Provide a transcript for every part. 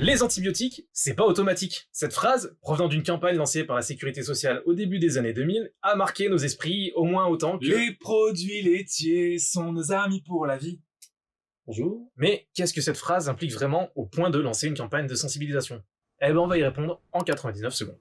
Les antibiotiques, c'est pas automatique. Cette phrase, provenant d'une campagne lancée par la Sécurité sociale au début des années 2000, a marqué nos esprits au moins autant que... Les produits laitiers sont nos amis pour la vie. Bonjour. Mais qu'est-ce que cette phrase implique vraiment au point de lancer une campagne de sensibilisation? Eh ben on va y répondre en 99 secondes.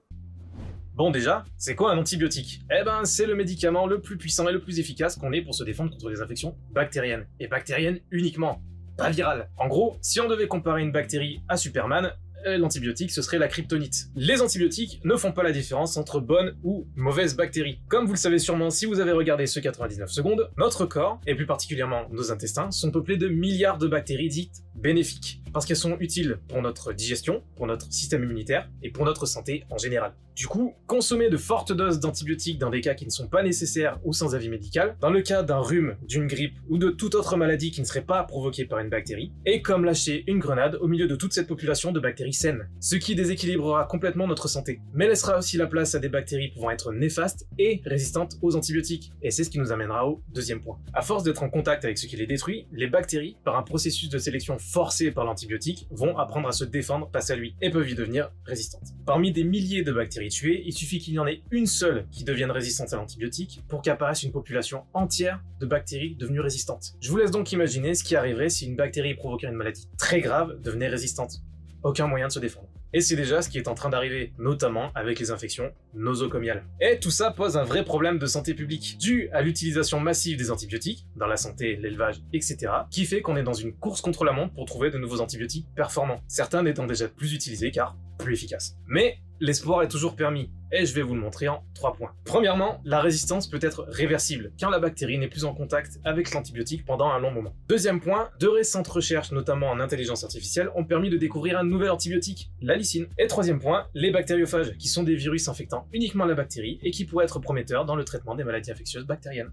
Bon déjà, c'est quoi un antibiotique? Eh ben c'est le médicament le plus puissant et le plus efficace qu'on ait pour se défendre contre les infections bactériennes. Et bactériennes uniquement, pas virales. En gros, si on devait comparer une bactérie à Superman, l'antibiotique ce serait la kryptonite. Les antibiotiques ne font pas la différence entre bonnes ou mauvaises bactéries. Comme vous le savez sûrement si vous avez regardé ce 99 secondes, notre corps, et plus particulièrement nos intestins, sont peuplés de milliards de bactéries dites bénéfiques, parce qu'elles sont utiles pour notre digestion, pour notre système immunitaire et pour notre santé en général. Du coup, consommer de fortes doses d'antibiotiques dans des cas qui ne sont pas nécessaires ou sans avis médical, dans le cas d'un rhume, d'une grippe ou de toute autre maladie qui ne serait pas provoquée par une bactérie, est comme lâcher une grenade au milieu de toute cette population de bactéries saines, ce qui déséquilibrera complètement notre santé, mais laissera aussi la place à des bactéries pouvant être néfastes et résistantes aux antibiotiques. Et c'est ce qui nous amènera au deuxième point. À force d'être en contact avec ce qui les détruit, les bactéries, par un processus de sélection forcé par l'antibiotique, vont apprendre à se défendre face à lui et peuvent y devenir résistantes. Parmi des milliers de bactéries tuées, il suffit qu'il y en ait une seule qui devienne résistante à l'antibiotique pour qu'apparaisse une population entière de bactéries devenues résistantes. Je vous laisse donc imaginer ce qui arriverait si une bactérie provoquant une maladie très grave devenait résistante. Aucun moyen de se défendre. Et c'est déjà ce qui est en train d'arriver, notamment avec les infections nosocomiales. Et tout ça pose un vrai problème de santé publique, dû à l'utilisation massive des antibiotiques, dans la santé, l'élevage, etc., qui fait qu'on est dans une course contre la montre pour trouver de nouveaux antibiotiques performants, certains n'étant déjà plus utilisés car plus efficaces. Mais l'espoir est toujours permis, et je vais vous le montrer en 3 points. Premièrement, la résistance peut être réversible, quand la bactérie n'est plus en contact avec l'antibiotique pendant un long moment. Deuxième point, de récentes recherches, notamment en intelligence artificielle, ont permis de découvrir un nouvel antibiotique, l'allicine. Et troisième point, les bactériophages, qui sont des virus infectant uniquement la bactérie, et qui pourraient être prometteurs dans le traitement des maladies infectieuses bactériennes.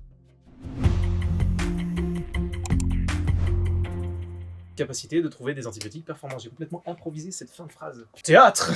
Capacité de trouver des antibiotiques performants. J'ai complètement improvisé cette fin de phrase. Théâtre.